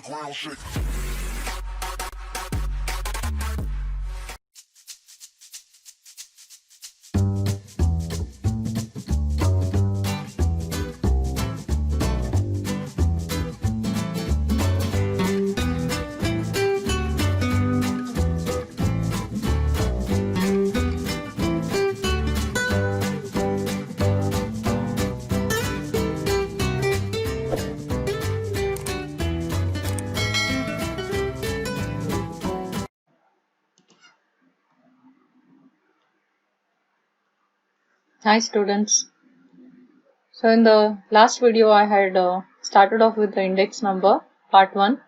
ground shake. Hi students. So in the last video I had started off with the index number part 1.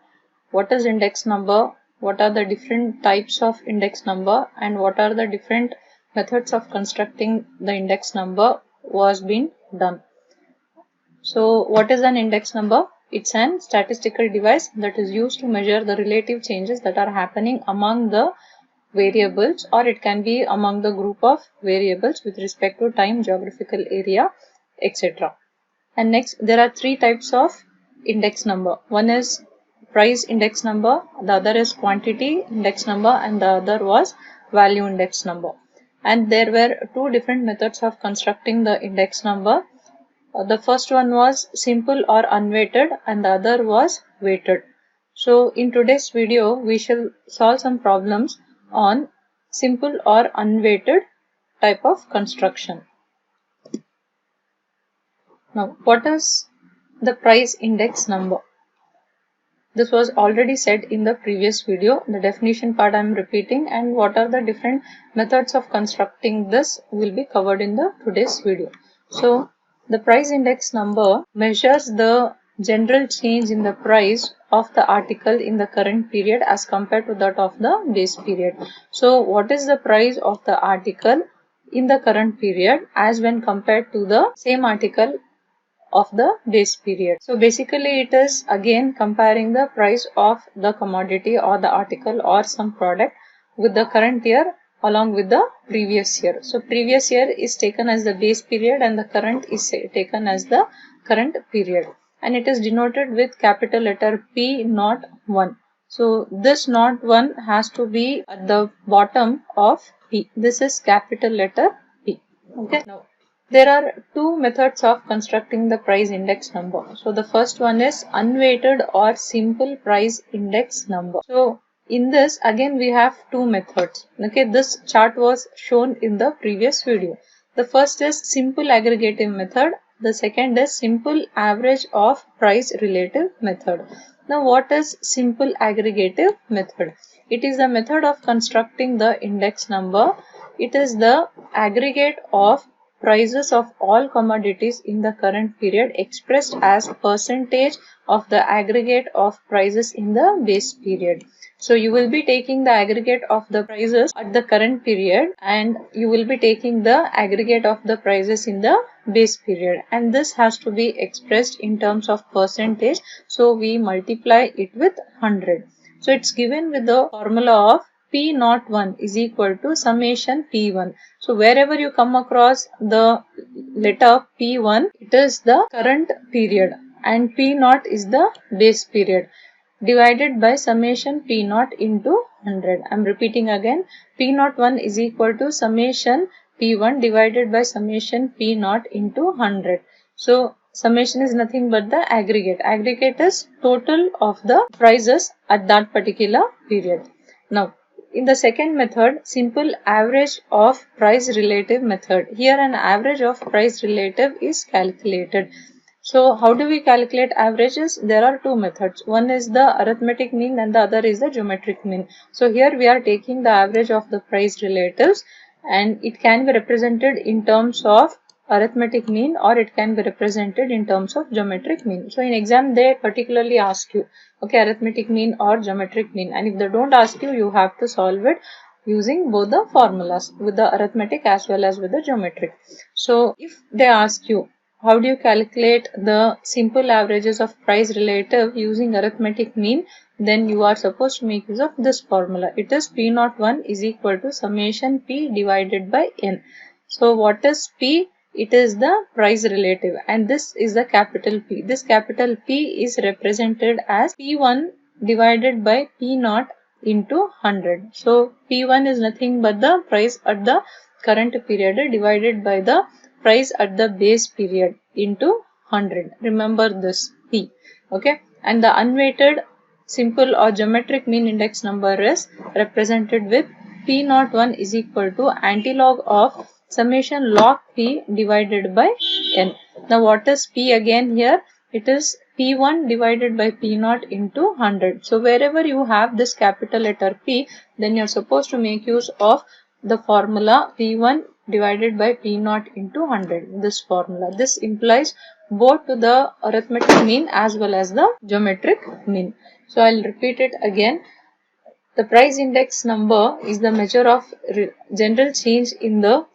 What is index number? What are the different types of index number and what are the different methods of constructing the index number was being done. So what is an index number? It's an statistical device that is used to measure the relative changes that are happening among the variables, or it can be among the group of variables with respect to time, geographical area, etc. And next, there are three types of index number. One is price index number, the other is quantity index number, and the other was value index number. And there were two different methods of constructing the index number. The first one was simple or unweighted and the other was weighted. So in today's video, we shall solve some problems on simple or unweighted type of construction. Now, what is the price index number? This was already said in the previous video. The definition part I am repeating, and what are the different methods of constructing this will be covered in the today's video. So, the price index number measures the general change in the price of the article in the current period as compared to that of the base period. So, what is the price of the article in the current period as when compared to the same article of the base period? So basically it is again comparing the price of the commodity or the article or some product with the current year along with the previous year. So previous year is taken as the base period and the current is taken as the current period, and it is denoted with capital letter P01. So this not 1 has to be at the bottom of P. This is capital letter P. Okay. Now there are two methods of constructing the price index number. So the first one is unweighted or simple price index number. So in this again we have two methods. Okay, this chart was shown in the previous video. The first is simple aggregative method. The second is simple average of price relative method. Now what is simple aggregative method? It is the method of constructing the index number. It is the aggregate of prices of all commodities in the current period expressed as percentage of the aggregate of prices in the base period. So you will be taking the aggregate of the prices at the current period and you will be taking the aggregate of the prices in the base period, and this has to be expressed in terms of percentage. So we multiply it with 100. So it's given with the formula of P01 is equal to summation P1. So wherever you come across the letter P1, it is the current period and P0 is the base period, divided by summation P0 into 100. I am repeating again, P01 is equal to summation P1 divided by summation P0 into 100. So summation is nothing but the aggregate. Aggregate is total of the prices at that particular period. Now, in the second method, simple average of price relative method. Here an average of price relative is calculated. So how do we calculate averages? There are two methods. One is the arithmetic mean and the other is the geometric mean. So here we are taking the average of the price relatives, and it can be represented in terms of arithmetic mean or it can be represented in terms of geometric mean. So in exam they particularly ask you, okay, arithmetic mean or geometric mean, and if they don't ask you, you have to solve it using both the formulas, with the arithmetic as well as with the geometric. So if they ask you how do you calculate the simple averages of price relative using arithmetic mean, then you are supposed to make use of this formula. It is P01 is equal to summation P divided by N. So what is P? It is the price relative and this is the capital P. This capital P is represented as P1 divided by P naught into 100. So P1 is nothing but the price at the current period divided by the price at the base period into 100. Remember this P. Okay. And the unweighted simple or geometric mean index number is represented with P naught 1 is equal to antilog of summation log P divided by N. Now what is P again here? It is P1 divided by P naught into 100. So wherever you have this capital letter P, then you are supposed to make use of the formula P1 divided by P naught into 100. This formula. This implies both to the arithmetic mean as well as the geometric mean. So I'll repeat it again. The price index number is the measure of general change in the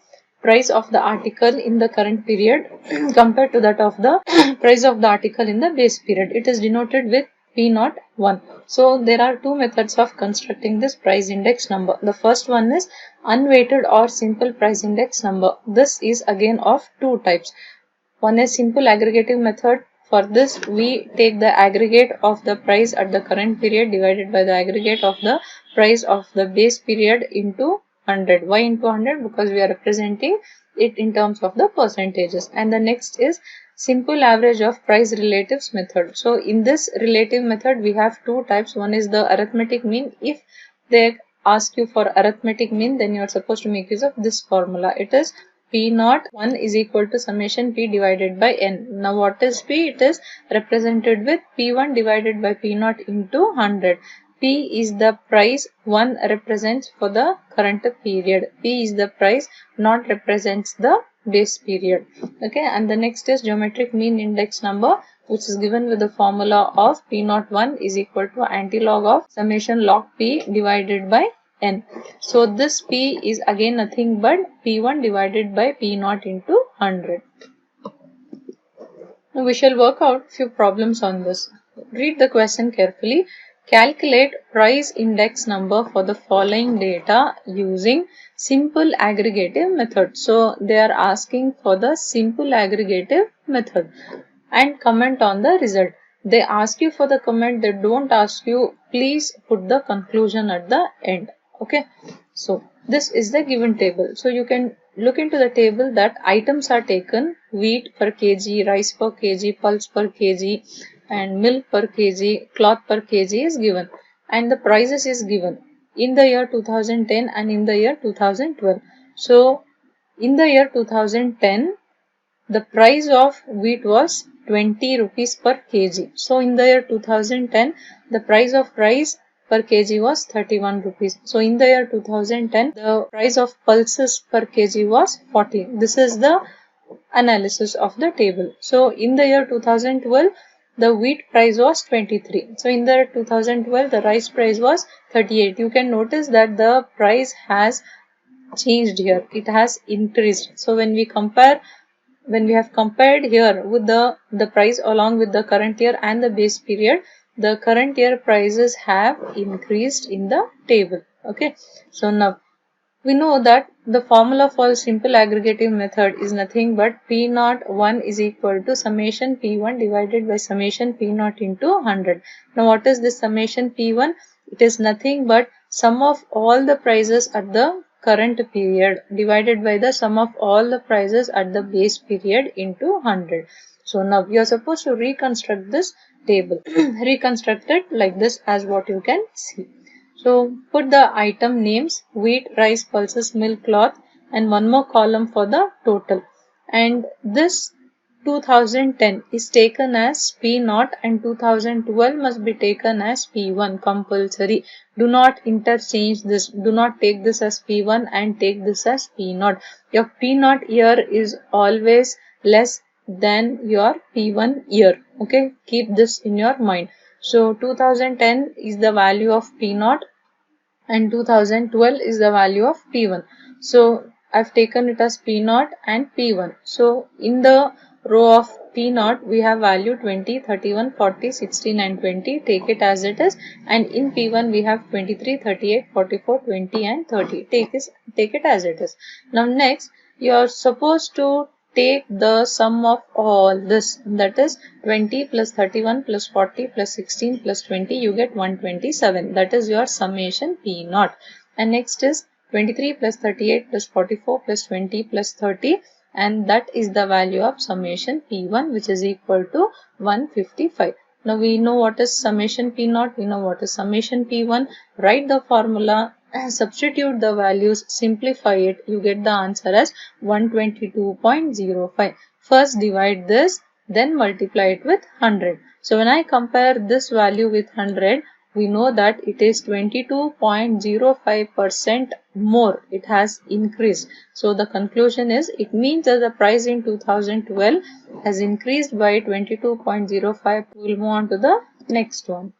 price of the article in the current period compared to that of the price of the article in the base period. It is denoted with P01. So there are two methods of constructing this price index number. The first one is unweighted or simple price index number. This is again of two types. One is simple aggregative method. For this, we take the aggregate of the price at the current period divided by the aggregate of the price of the base period into 100. Why into 100? Because we are representing it in terms of the percentages. And the next is simple average of price relatives method. So in this relative method, we have two types. One is the arithmetic mean. If they ask you for arithmetic mean, then you are supposed to make use of this formula. It is P naught 1 is equal to summation P divided by N. Now what is P? It is represented with P1 divided by P naught into 100. P is the price 1 represents for the current period. P is the price naught represents the base period. Okay, and the next is geometric mean index number, which is given with the formula of P naught 1 is equal to antilog of summation log P divided by N. So this P is again nothing but P1 divided by P naught into 100. Now we shall work out few problems on this. Read the question carefully. Calculate price index number for the following data using simple aggregative method. So they are asking for the simple aggregative method and comment on the result. They ask you for the comment, they don't ask you please put the conclusion at the end. Okay, so this is the given table. So you can look into the table that items are taken: wheat per kg, rice per kg, pulse per kg, and milk per kg, cloth per kg is given, and the prices is given in the year 2010 and in the year 2012. So in the year 2010, the price of wheat was 20 rupees per kg. So in the year 2010, the price of rice per kg was 31 rupees. So in the year 2010, the price of pulses per kg was 40. This is the analysis of the table. So in the year 2012, the wheat price was 23. So in the year 2012, the rice price was 38. You can notice that the price has changed here. It has increased. So when we have compared here with the price along with the current year and the base period, the current year prices have increased in the table. Okay, so now we know that the formula for simple aggregative method is nothing but P naught 1 is equal to summation P1 divided by summation P naught into 100. Now what is this summation P1? It is nothing but sum of all the prices at the current period divided by the sum of all the prices at the base period into 100. So now we are supposed to reconstruct this table. Reconstruct it like this as what you can see. So put the item names: wheat, rice, pulses, milk, cloth, and one more column for the total. And this 2010 is taken as P0 and 2012 must be taken as P1 compulsory. Do not interchange this. Do not take this as P1 and take this as P0. Your P0 year is always less than your P1 year. Okay, keep this in your mind. So 2010 is the value of P0 and 2012 is the value of P1. So I've taken it as P0 and P1. So in the row of P0 we have value 20, 31, 40, 16 and 20. Take it as it is. And in P1 we have 23, 38, 44, 20 and 30. Take it as it is. Now next you are supposed to take the sum of all this, that is 20 plus 31 plus 40 plus 16 plus 20, you get 127. That is your summation P naught. And next is 23 plus 38 plus 44 plus 20 plus 30, and that is the value of summation P1, which is equal to 155. Now we know what is summation P naught, we know what is summation P1. Write the formula, substitute the values, simplify it, you get the answer as 122.05. First divide this, then multiply it with 100. So when I compare this value with 100, we know that it is 22.05% more. It has increased. So the conclusion is, it means that the price in 2012 has increased by 22.05. We will move on to the next one.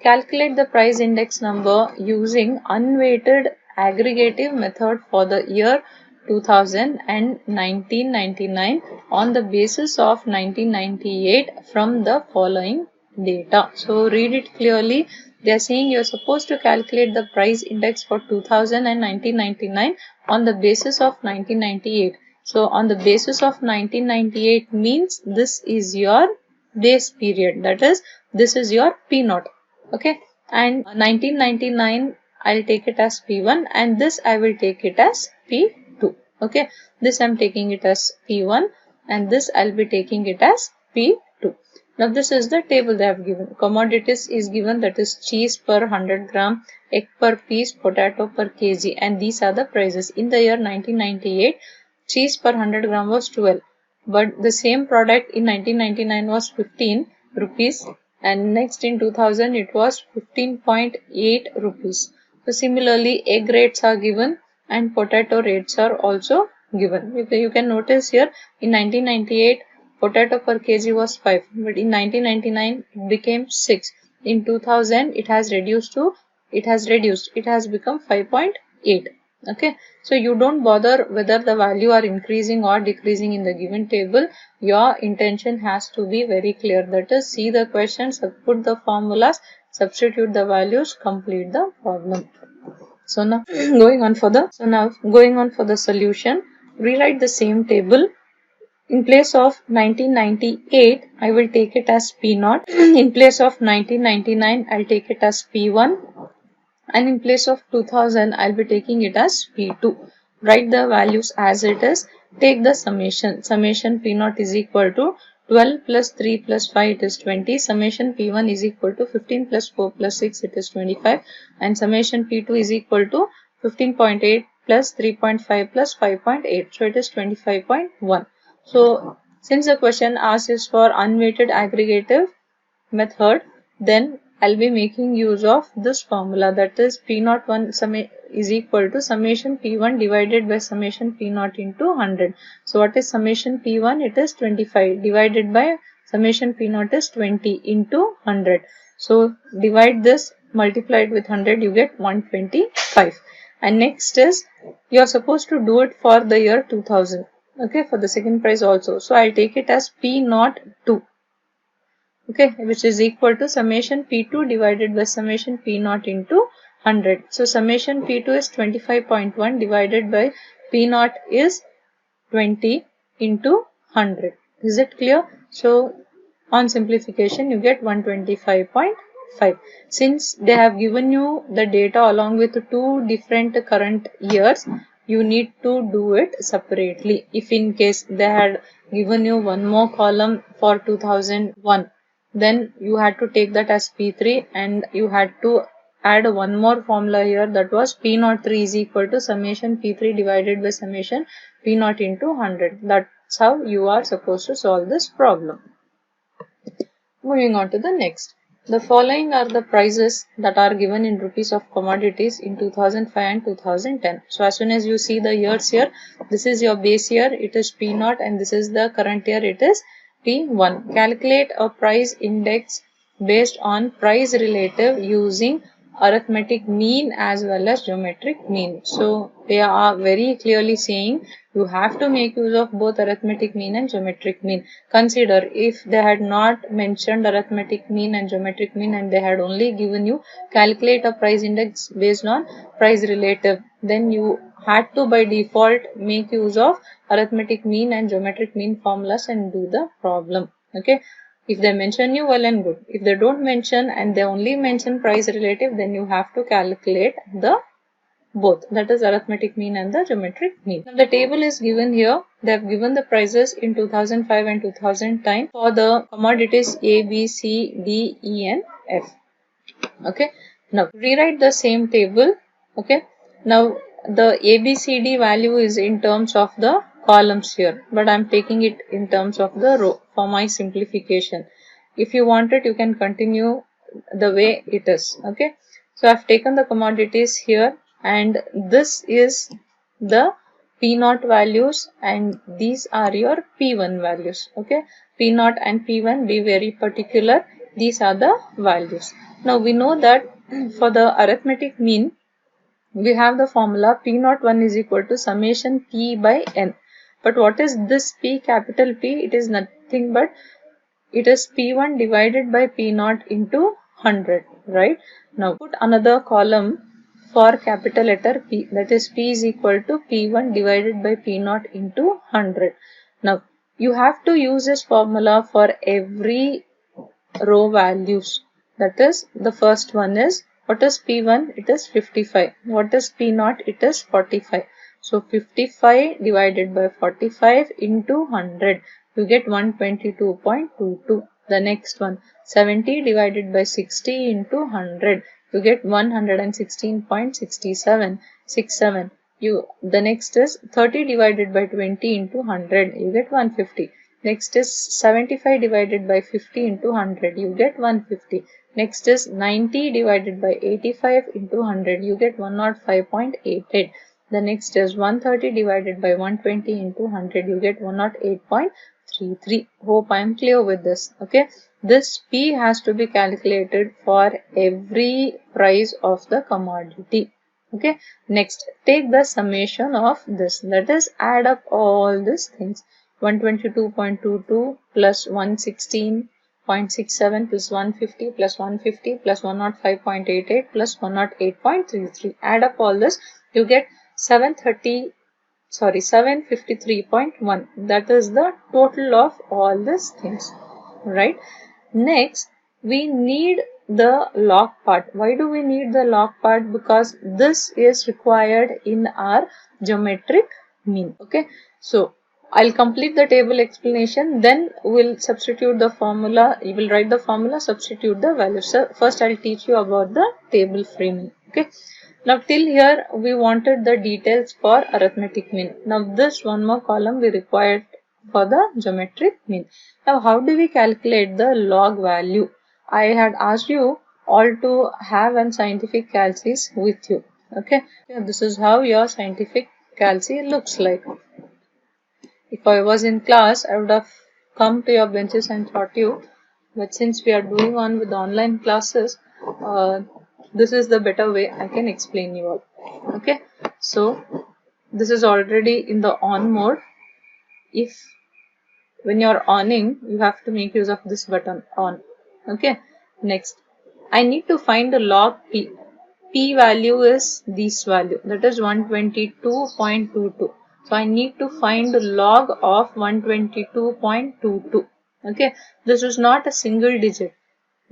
Calculate the price index number using unweighted aggregative method for the year 2000 and 1999 on the basis of 1998 from the following data. So read it clearly. They are saying you are supposed to calculate the price index for 2000 and 1999 on the basis of 1998. So on the basis of 1998 means this is your base period, that is, this is your P naught. Okay, and 1999 I'll take it as P1, and this I will take it as P2. Okay, this I'm taking it as P1, and this I'll be taking it as P2. Now this is the table they have given. Commodities is given, that is cheese per 100 gram, egg per piece, potato per kg, and these are the prices. In the year 1998, cheese per 100 gram was 12, but the same product in 1999 was 15 rupees, and next in 2000 it was 15.8 rupees. So similarly, egg rates are given and potato rates are also given. You can notice here, in 1998 potato per kg was 5, but in 1999 it became 6. In 2000 it has reduced, it has become 5.8. Okay, so you don't bother whether the value are increasing or decreasing in the given table. Your intention has to be very clear, that is, see the questions, put the formulas, substitute the values, complete the problem. So now going on for the solution, rewrite the same table. In place of 1998, I will take it as P naught. In place of 1999, I'll take it as P1. And in place of 2000, I'll be taking it as P2. Write the values as it is. Take the summation. Summation P naught is equal to 12 plus 3 plus 5, it is 20. Summation P1 is equal to 15 plus 4 plus 6, it is 25. And summation P2 is equal to 15.8 plus 3.5 plus 5.8. So it is 25.1. So since the question asks is for unweighted aggregative method, then I'll be making use of this formula, that is P naught 1 is equal to summation P1 divided by summation P naught into 100. So what is summation P1? It is 25 divided by summation P naught is 20 into 100. So divide this, multiply it with 100, you get 125. And next is, you are supposed to do it for the year 2000. Okay, for the second price also. So I'll take it as P naught 2. Okay, which is equal to summation P2 divided by summation P naught into 100. So summation P2 is 25.1 divided by P naught is 20 into 100. Is it clear? So on simplification, you get 125.5. Since they have given you the data along with two different current years, you need to do it separately. If in case they had given you one more column for 2001, then you had to take that as P3, and you had to add one more formula here, that was P naught 3 is equal to summation P3 divided by summation P naught into 100. That's how you are supposed to solve this problem. Moving on to the next. The following are the prices that are given in rupees of commodities in 2005 and 2010. So as soon as you see the years here, this is your base year, it is P naught, and this is the current year, it is P1. Calculate a price index based on price relative using arithmetic mean as well as geometric mean. So they are very clearly saying you have to make use of both arithmetic mean and geometric mean. Consider if they had not mentioned arithmetic mean and geometric mean, and they had only given you calculate a price index based on price relative, then you had to by default make use of arithmetic mean and geometric mean formulas and do the problem. Okay, if they mention you, well and good. If they don't mention and they only mention price relative, then you have to calculate the both, that is arithmetic mean and the geometric mean. Now the table is given here. They have given the prices in 2005 and 2010 for the commodities A, B, C, D, E and F. Okay, now rewrite the same table. Okay, now the ABCD value is in terms of the columns here, but I'm taking it in terms of the row for my simplification. If you want it, you can continue the way it is. Okay, so I've taken the commodities here, and this is the P0 values and these are your P1 values. Okay, P0 and P1, be very particular. These are the values. Now we know that for the arithmetic mean, we have the formula P01 is equal to summation P by N. But what is this P, capital P? It is nothing but it is P1 divided by P0 into 100, right? Now put another column for capital letter P, that is P is equal to P1 divided by P0 into 100. Now you have to use this formula for every row values. That is, the first one is, what is P1? It is 55. What is P0? It is 45. So 55 divided by 45 into 100. You get 122.22. The next one, 70 divided by 60 into 100. You get 116.67. 67. The next is 30 divided by 20 into 100. You get 150. Next is 75 divided by 50 into 100. You get 150. Next is 90 divided by 85 into 100. You get 105.88. The next is 130 divided by 120 into 100. You get 108.33. Hope I am clear with this. Okay. This P has to be calculated for every price of the commodity. Okay. Next, take the summation of this. That is, add up all these things. 122.22 plus 116.67 plus 150 plus 150 plus 105.88 plus 108.33. Add up all this, you get 753.1. That is the total of all these things, right? Next, we need the log part. Why do we need the log part? Because this is required in our geometric mean. Okay, so I'll complete the table explanation, then we'll substitute the formula. You will write the formula, substitute the values. So first I'll teach you about the table framing. Okay, now till here we wanted the details for arithmetic mean. Now this one more column we required for the geometric mean. Now how do we calculate the log value? I had asked you all to have a scientific calculus with you. Okay, this is how your scientific calculus looks like. If I was in class, I would have come to your benches and taught you. But since we are doing on with online classes, this is the better way I can explain you all. Okay, so this is already in the on mode. If when you're oning, you have to make use of this button on. Okay, next, I need to find the log P. P value is this value, that is 122.22. So I need to find the log of 122.22. Okay, this is not a single digit.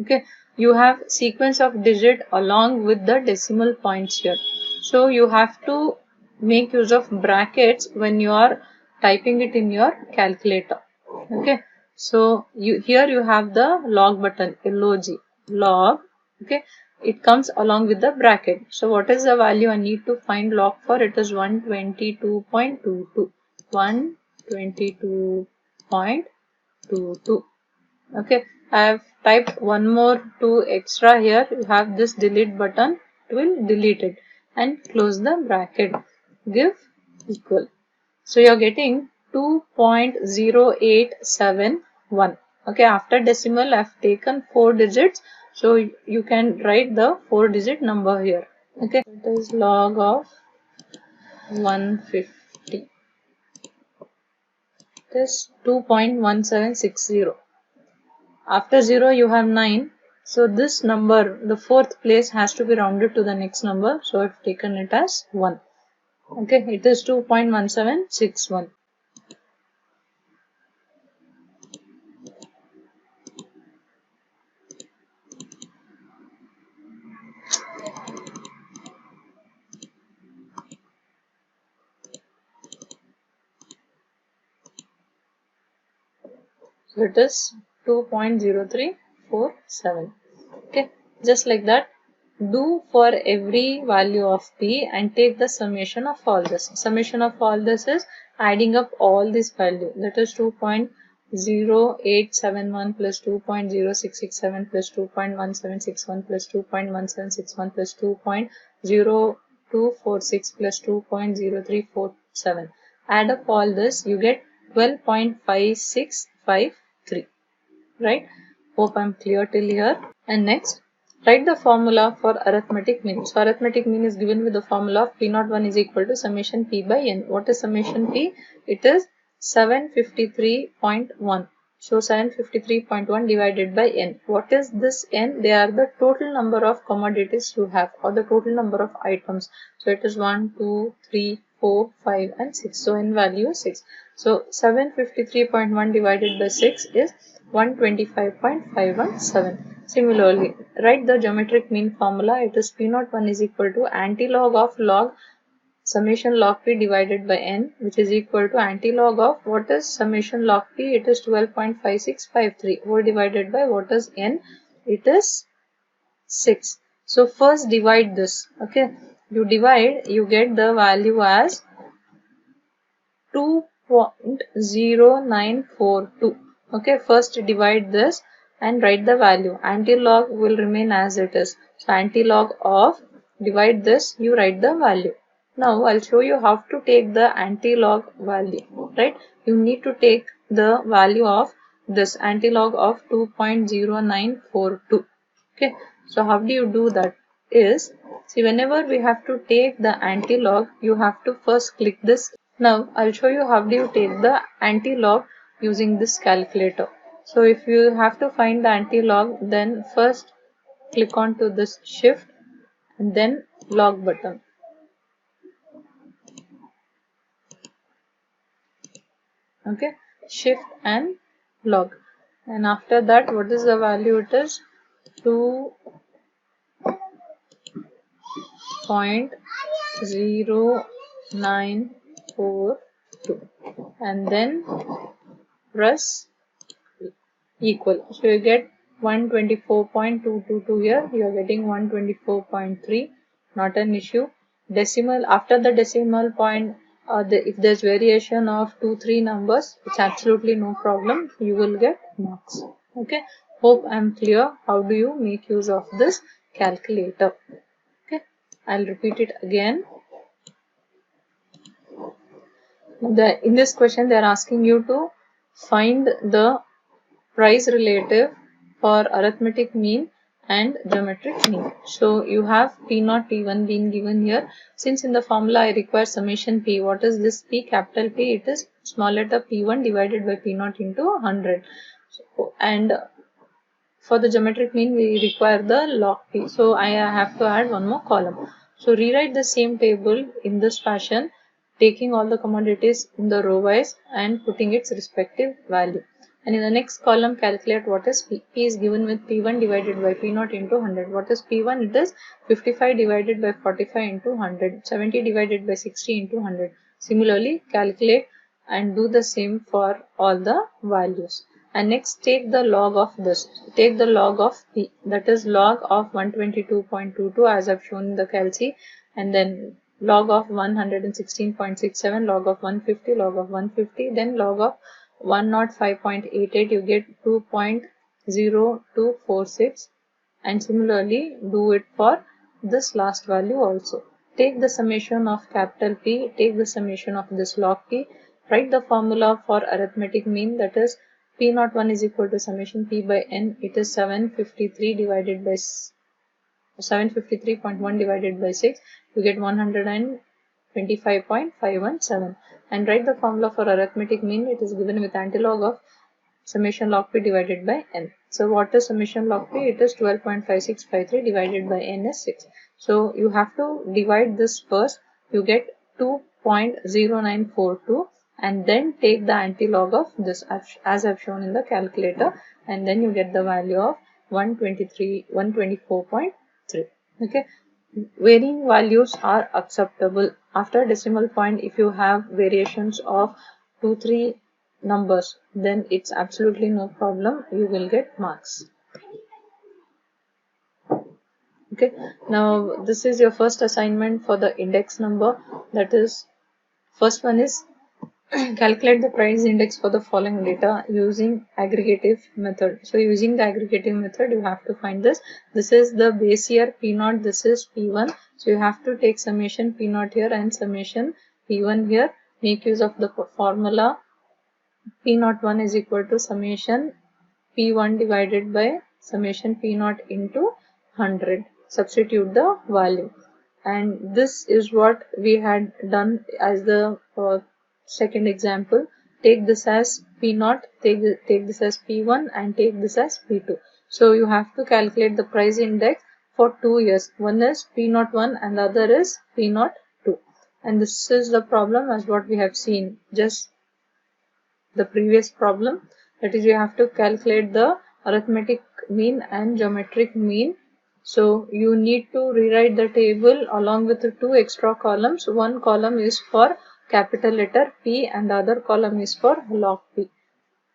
Okay, you have sequence of digit along with the decimal points here. So you have to make use of brackets when you are typing it in your calculator. Okay, so here you have the log button, log, log. Okay, it comes along with the bracket. So what is the value I need to find log for? It is 122.22. 122.22. Okay, I have typed one more 2 extra here. You have this delete button. It will delete it and close the bracket. Give equal. So you are getting 2.0871. Okay, after decimal I have taken 4 digits. So you can write the 4-digit number here. Okay, it is log of 150. It is 2.1760. After 0 you have 9. So this number, the 4th place, has to be rounded to the next number. So I've taken it as 1. Okay, it is 2.1761. So it is 2.0347. Okay, just like that, do for every value of p and take the summation of all this. Summation of all this is adding up all this value, that is 2.0871 plus 2.0667 plus 2.1761 plus 2.1761 plus 2.0246 plus 2.0347. Add up all this, you get 12.5653. Right? Hope I'm clear till here. And next, write the formula for arithmetic mean. So arithmetic mean is given with the formula of P01 is equal to summation P by N. What is summation P? It is 753.1. So 753.1 divided by N. What is this N? They are the total number of commodities you have, or the total number of items. So it is 1, 2, 3, 4, 5 and 6. So N value is 6. So 753.1 divided by 6 is 125.517. Similarly, write the geometric mean formula. It is P01 is equal to antilog of log summation log p divided by n, which is equal to antilog of what is summation log p? It is 12.5653 whole divided by what is n? It is 6. So first divide this. Okay, you divide, you get the value as 2.0942. Okay, first divide this and write the value. Antilog will remain as it is. So antilog of, divide this, you write the value. Now I'll show you how to take the antilog value. Right? You need to take the value of this antilog of 2.0942. Okay, so how do you do that? Is, see, whenever we have to take the antilog, you have to first click this. Now I'll show you how do you take the anti-log using this calculator. So if you have to find the anti-log, then first click on to this shift and then log button. Okay, shift and log. And after that, what is the value? It is 2.0942 and then press equal. So you get 124.222 here. You are getting 124.3. Not an issue. Decimal, after the decimal point, if there's variation of 2-3 numbers, it's absolutely no problem. You will get marks. Okay. Hope I'm clear. How do you make use of this calculator? Okay. I'll repeat it again. In this question, they are asking you to find the price relative for arithmetic mean and geometric mean. So you have P0, P1 being given here. Since in the formula I require summation P, what is this P? Capital P, it is small letter P1 divided by P0 into 100. So, and for the geometric mean we require the log P. So I have to add one more column. So rewrite the same table in this fashion, taking all the commodities in the row wise and putting its respective value. And in the next column, calculate what is P. P is given with P1 divided by P0 into 100. What is P1? It is 55 divided by 45 into 100. 70 divided by 60 into 100. Similarly, calculate and do the same for all the values. And next, take the log of this. Take the log of P. That is log of 122.22 as I've shown in the calci. And then log of 116.67, log of 150, log of 150, then log of 105.88, you get 2.0246, and similarly do it for this last value also. Take the summation of capital P, take the summation of this log P, write the formula for arithmetic mean, that is P01 is equal to summation P by N. It is 753 divided by 753.1 divided by 6, you get 125.517. And write the formula for arithmetic mean. It is given with antilog of summation log p divided by n. So what is summation log p? It is 12.5653 divided by n is 6. So you have to divide this first. You get 2.0942 and then take the antilog of this as I've shown in the calculator, and then you get the value of 124.3. Okay, varying values are acceptable. After decimal point, if you have variations of 2-3 numbers, then it's absolutely no problem, you will get marks. Okay, now this is your first assignment for the index number. That is, first one is calculate the price index for the following data using aggregative method. So using the aggregative method, you have to find this. This is the base year P0, this is P1. So you have to take summation P0 here and summation P1 here. Make use of the formula P01 is equal to summation P1 divided by summation P0 into 100. Substitute the value. And this is what we had done as the second example. Take this as P0, take this as P1 and take this as P2. So you have to calculate the price index for 2 years. One is P01 and the other is P02. And this is the problem as what we have seen just the previous problem. That is, you have to calculate the arithmetic mean and geometric mean. So you need to rewrite the table along with the 2 extra columns. One column is for capital letter P and the other column is for log P.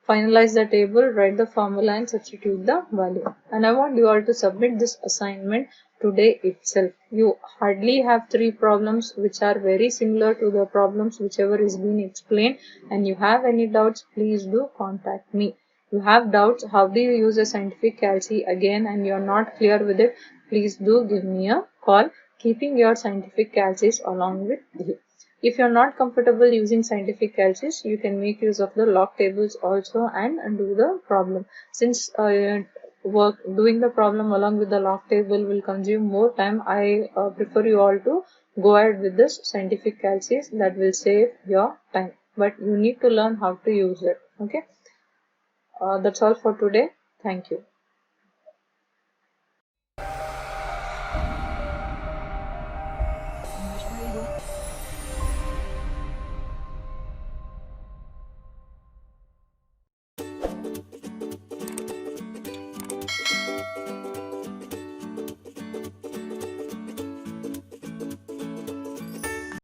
Finalize the table, write the formula and substitute the value. And I want you all to submit this assignment today itself. You hardly have 3 problems which are very similar to the problems whichever is being explained, and you have any doubts, please do contact me. You have doubts, how do you use a scientific calci again and you are not clear with it, please do give me a call, keeping your scientific calcis along with you. If you're not comfortable using scientific calculus, you can make use of the log tables also and do the problem. Since doing the problem along with the log table will consume more time, I prefer you all to go ahead with this scientific calculus. That will save your time. But you need to learn how to use it. Okay. That's all for today. Thank you.